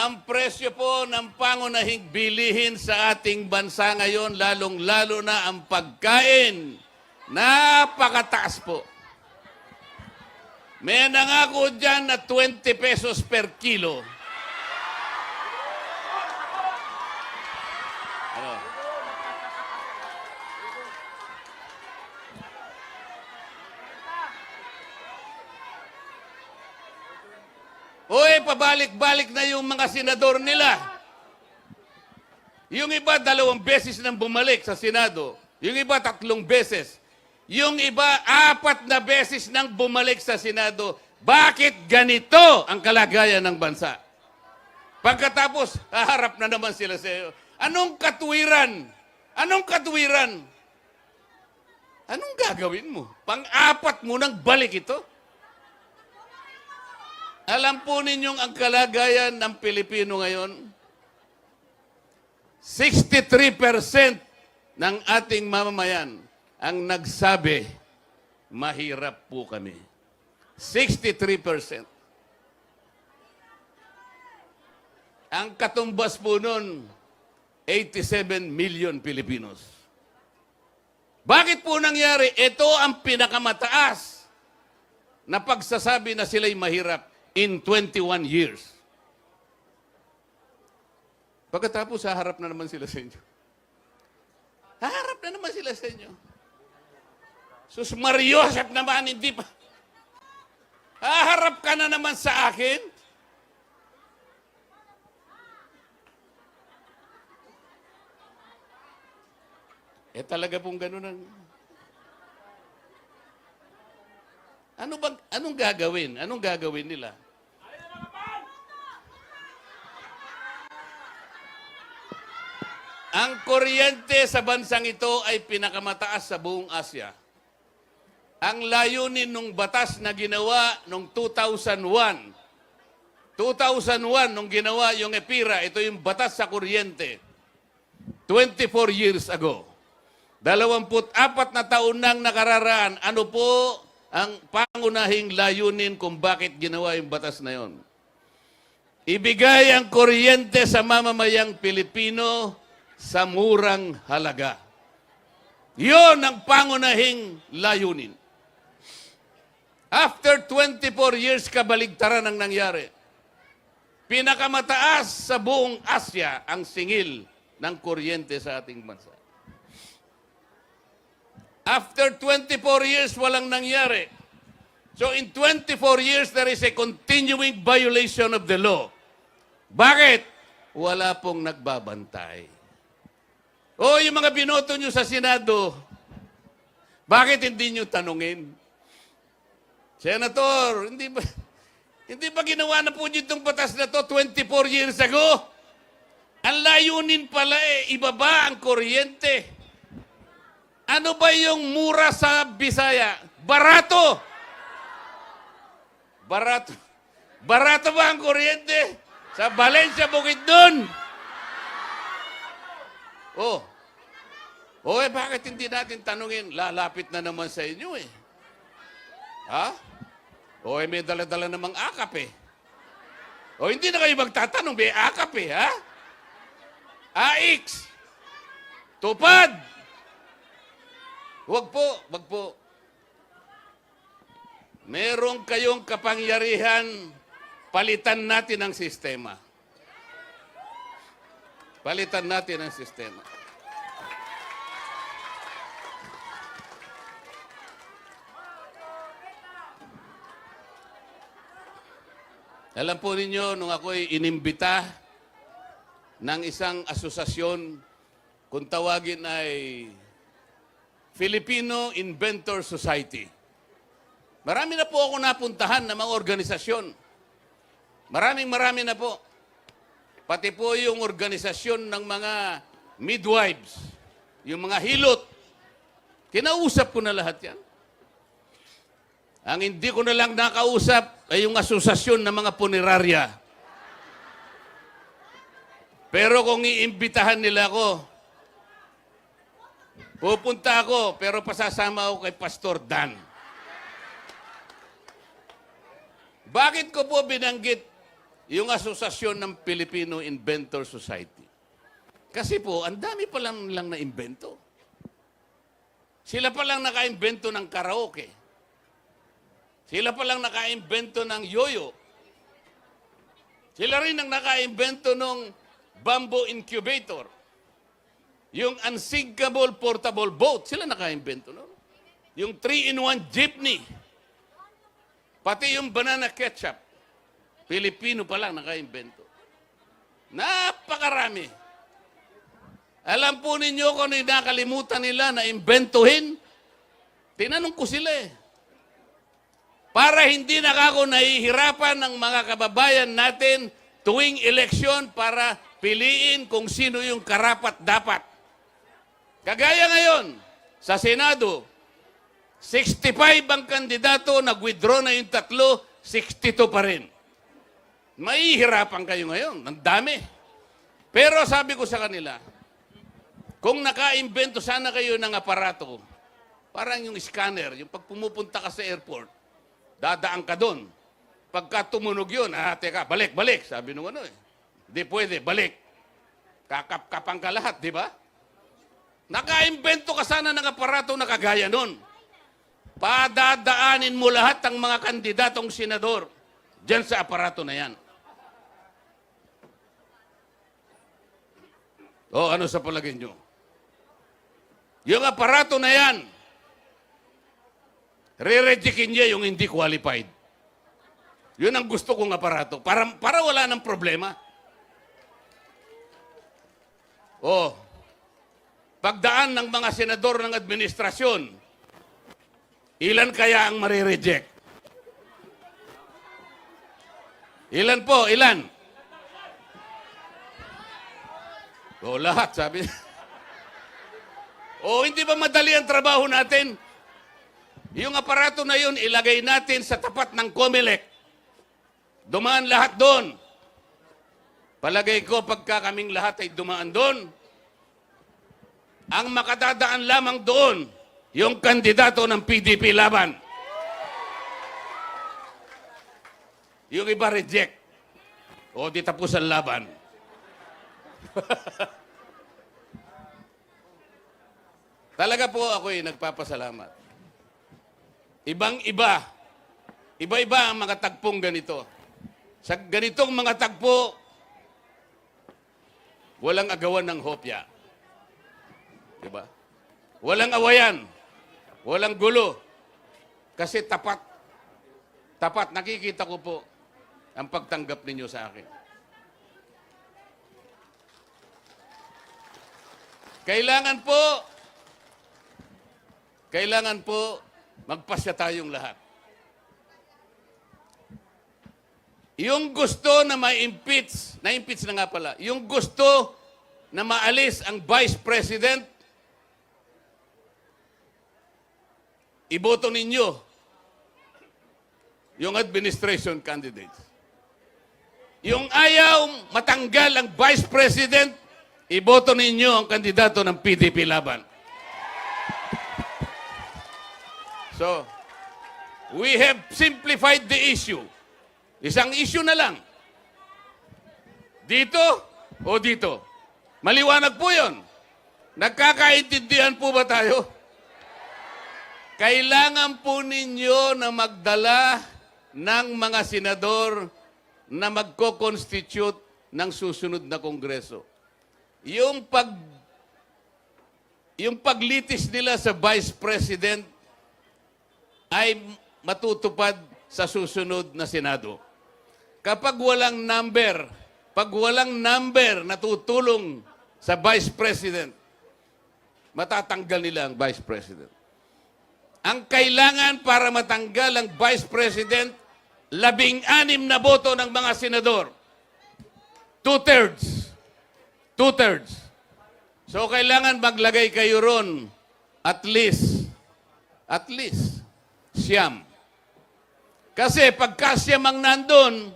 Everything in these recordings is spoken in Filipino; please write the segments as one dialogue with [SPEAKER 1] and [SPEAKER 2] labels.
[SPEAKER 1] Ang presyo po ng pangunahing bilihin sa ating bansa ngayon, lalong-lalo na ang pagkain, napakataas po. May nangako dyan na 20 pesos per kilo. Ano? Uy, pabalik-balik na yung mga senador nila. Yung iba, 2 beses nang bumalik sa Senado. Yung iba, 3 beses. Yung iba, 4 na beses nang bumalik sa Senado. Bakit ganito ang kalagayan ng bansa? Pagkatapos, haharap na naman sila sa iyo. Anong katuwiran? Anong katuwiran? Anong gagawin mo? Pang-4 mo nang balik ito? Alam po ninyong ang kalagayan ng Pilipino ngayon? 63% ng ating mamamayan ang nagsabi, mahirap po kami. 63%. Ang katumbas po nun, 87 million Pilipinos. Bakit po nangyari? Ito ang pinakamataas na pagsasabi na sila'y mahirap in 21 years. Pagkatapos, haharap na naman sila sa inyo. Haharap na naman sila sa inyo. Sus Mariosep naman, hindi pa. Haharap ka na naman sa akin. Talaga pong ganun ang... Anong gagawin? Anong gagawin nila? Ang kuryente sa bansang ito ay pinakamataas sa buong Asya. Ang layunin ng batas na ginawa noong 2001, nung ginawa yung EPIRA, ito yung batas sa kuryente, 24 years ago. 24 na taon nang nakararaan, ano po ang pangunahing layunin kung bakit ginawa yung batas na yon? Ibigay ang kuryente sa mamamayang Pilipino sa murang halaga. Yon ang pangunahing layunin. After 24 years, kabaligtaran ang nangyari. Pinakamataas sa buong Asya ang singil ng kuryente sa ating bansa. After 24 years, walang nangyari. So in 24 years, there is a continuing violation of the law. Bakit? Wala pong nagbabantay. O yung mga binoto nyo sa Senado, bakit hindi nyo tanungin? Senator, hindi ba ginawa na po itong batas na to 24 years ago? Ang layunin pala ibaba ang kuryente. Ano ba yung mura sa Bisaya? Barato! Barato. Barato ba ang kuryente? Sa Valencia, Bukidnon. Bakit hindi natin tanungin? Lalapit na naman sa inyo eh. Ha? May dala-dala namang akap eh. Hindi na kayo magtatanong, may akap eh, ha? AX. Tupad. Wag po. Meron kayong kapangyarihan, palitan natin ang sistema. Palitan natin ang sistema. Alam po ninyo, nung ako'y inimbita ng isang asosasyon, kung tawagin ay Filipino Inventor Society. Marami na po ako napuntahan ng mga organisasyon. Marami na po. Pati po yung organisasyon ng mga midwives, yung mga hilot. Kinausap ko na lahat yan. Ang hindi ko na lang nakausap ay yung asosasyon ng mga punerarya. Pero kung iimbitahan nila ako, pupunta ako, pero pasasama ako kay Pastor Dan. Bakit ko po binanggit yung Asosasyon ng Filipino Inventor Society. Kasi po, ang dami pa lang nilang na-invento. Sila pa lang naka-invento ng karaoke. Sila pa lang naka-invento ng yoyo. Sila rin ang naka-invento ng bamboo incubator. Yung unsinkable portable boat, sila naka-invento nun. Yung 3-in-1 jeepney. Pati yung banana ketchup. Pilipino pa lang naka-invento. Napakarami. Alam po ninyo kung ano yung nakalimutan nila na imbentuhin? Tinanong ko sila eh. Para hindi na ako nahihirapan ng mga kababayan natin tuwing eleksyon para piliin kung sino yung karapat-dapat. Kagaya ngayon, sa Senado, 65 ang kandidato, nag-withdraw na yung 3, 62 pa rin. Mahihirapan kayo ngayon. Ang dami. Pero sabi ko sa kanila, kung naka-invento sana kayo ng aparato, parang yung scanner, yung pag pumupunta ka sa airport, dadaan ka doon. Pagka tumunog yun, teka, balik, sabi nung ano eh. Hindi pwede, balik. Kakap-kapang ka lahat, di ba? Naka-invento ka sana ng aparato na kagaya nun. Padadaanin mo lahat ang mga kandidatong senador dyan sa aparato na yan. O ano sa palagay nyo? Yung aparato na yan, re-rejectin niya yung hindi qualified. Yun ang gusto kong aparato. Para wala ng problema. O, pagdaan ng mga senador ng administrasyon, ilan kaya ang marireject? Ilan po? Ilan? O, lahat, sabi. O, hindi ba madali ang trabaho natin? Yung aparato na yun, ilagay natin sa tapat ng COMELEC. Dumaan lahat doon. Palagay ko, pagka kaming lahat ay dumaan doon, ang makadadaan lamang doon, yung kandidato ng PDP laban. Yung iba reject. O, di tapos ang laban. Talaga po ako'y nagpapasalamat. Ibang-iba. Iba-iba ang mga tagpong ganito. Sa ganitong mga tagpo, walang agawan ng hopya. Diba? Walang awayan. Walang gulo. Kasi tapat. Tapat. Nakikita ko po ang pagtanggap ninyo sa akin. Kailangan po magpasya tayong lahat. Yung gusto na ma-impeach na nga pala, yung gusto na maalis ang Vice President, iboto ninyo yung administration candidates. Yung ayaw matanggal ang Vice President, iboto ninyo ang kandidato ng PDP laban. So, we have simplified the issue. Isang issue na lang. Dito o dito. Maliwanag po yun. Nagkakaintindihan po ba tayo? Kailangan po ninyo na magdala ng mga senador na magko-constitute ng susunod na kongreso. Yung paglitis nila sa Vice President ay matutupad sa susunod na Senado. Kapag walang number na tutulong sa Vice President, matatanggal nila ang Vice President. Ang kailangan para matanggal ang Vice President, 16 na boto ng mga senador. 2/3. 2/3. So, kailangan maglagay kayo ron at least, siyam. Kasi pagka siyam ang nandun,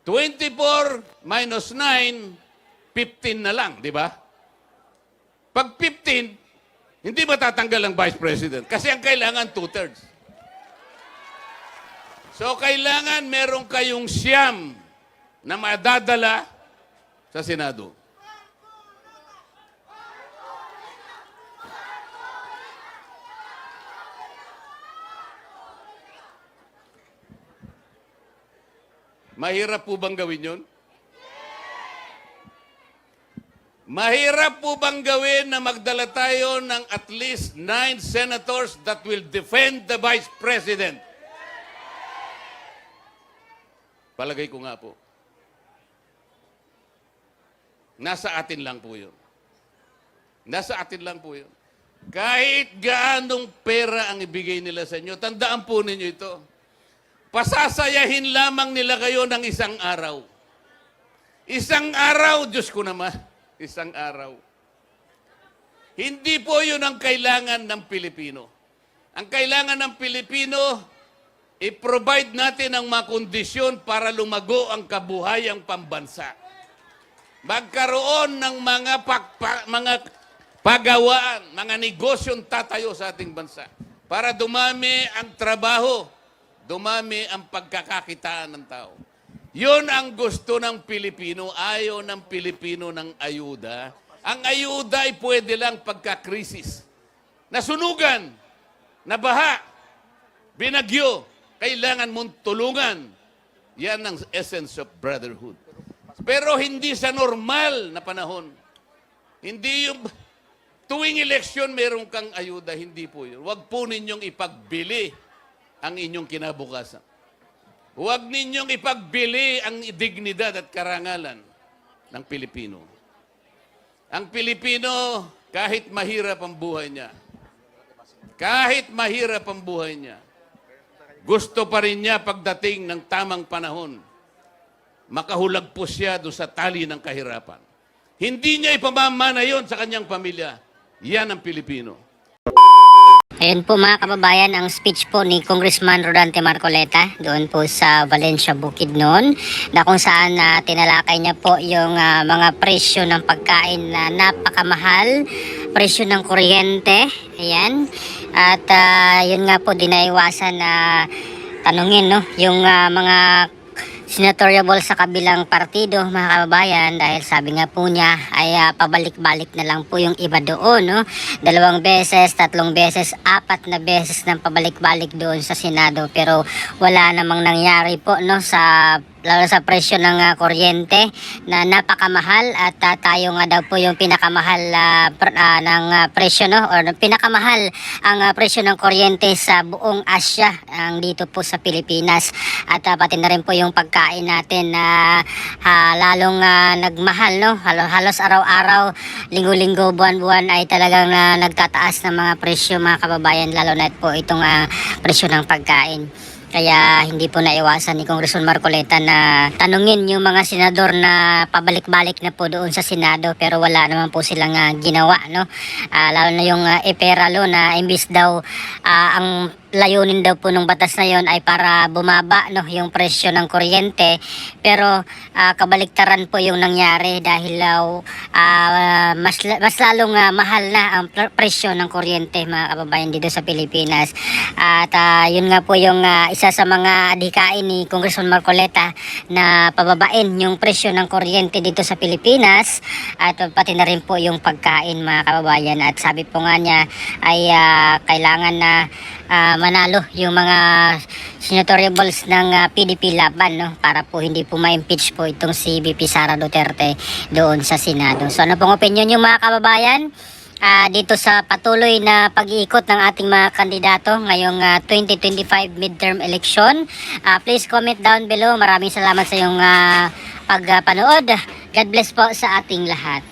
[SPEAKER 1] 24 minus 9, 15 na lang, di ba? Pag 15, hindi matatanggal ang Vice President kasi ang kailangan 2/3. So, kailangan meron kayong siyam na madadala sa Senado. Mahirap po bang gawin yun? Mahirap po bang gawin na magdala tayo ng at least 9 senators that will defend the Vice President? Palagay ko nga po. Nasa atin lang po yun. Nasa atin lang po yun. Kahit gaanong pera ang ibigay nila sa inyo, tandaan po ninyo ito. Pasasayahin lamang nila kayo ng isang araw. Isang araw, Diyos ko naman. Isang araw. Hindi po yun ang kailangan ng Pilipino. Ang kailangan ng Pilipino, i-provide natin ang mga kondisyon para lumago ang kabuhayang pambansa. Magkaroon ng mga pagawaan, mga negosyong tatayo sa ating bansa. Para dumami ang trabaho, dumami ang pagkakakitaan ng tao. Yun ang gusto ng Pilipino. Ayaw ng Pilipino ng ayuda. Ang ayuda ay pwede lang pagka-krisis. Nasunugan, nabaha, binagyo, kailangan mong tulungan. Yan ang essence of brotherhood. Pero hindi sa normal na panahon. Hindi yung tuwing eleksyon meron kang ayuda, hindi po yun. Huwag po ninyong ipagbili ang inyong kinabukasan. Huwag ninyong ipagbili ang dignidad at karangalan ng Pilipino. Ang Pilipino, kahit mahirap ang buhay niya, gusto pa rin niya pagdating ng tamang panahon, makahulagpos siya doon sa tali ng kahirapan. Hindi niya ipamamana yon sa kanyang pamilya. Yan ang Pilipino.
[SPEAKER 2] Ayun po mga kababayan, ang speech po ni Congressman Rodante Marcoleta doon po sa Valencia, Bukidnon, na kung saan tinalakay niya po yung mga presyo ng pagkain na napakamahal, presyo ng kuryente, ayan. At yun nga po, dinaiwasan na tanungin no, yung mga senatoriable sa kabilang partido, mga kababayan, dahil sabi nga po niya ay pabalik-balik na lang po yung iba doon, no? 2 beses, 3 beses, 4 na beses ng pabalik-balik doon sa Senado, pero wala namang nangyari po, no, lalo sa presyo ng kuryente na napakamahal at tayo nga daw po yung pinakamahal ng presyo, no, or pinakamahal ang presyo ng kuryente sa buong Asia, ang dito po sa Pilipinas. At pati na rin po yung pagkain natin na lalong nagmahal, no, halos araw-araw, linggo-linggo, buwan-buwan ay talagang nagtataas ng mga presyo, mga kababayan, lalo na po itong presyo ng pagkain. Kaya hindi po naiwasan ni Congressman Marcoleta na tanungin yung mga senador na pabalik-balik na po doon sa Senado, pero wala naman po silang ginawa, no? Lalo na yung EPERA law na imbis daw ang layunin daw po ng batas na yon ay para bumaba, no, yung presyo ng kuryente, pero kabaliktaran po yung nangyari dahil mas lalong mahal na ang presyo ng kuryente, mga kababayan, dito sa Pilipinas. At yun nga po yung isa sa mga adhikain ni Congressman Marcoleta na pababain yung presyo ng kuryente dito sa Pilipinas at pati na rin po yung pagkain, mga kababayan. At sabi po nga niya ay kailangan na manalo yung mga senatoriables ng PDP laban, no, para po hindi po ma-impeach po itong si VP Sara Duterte doon sa Senado. So ano pong opinion yung mga kababayan dito sa patuloy na pag-iikot ng ating mga kandidato ngayong 2025 midterm election? Please comment down below. Maraming salamat sa iyong pagpanood. God bless po sa ating lahat.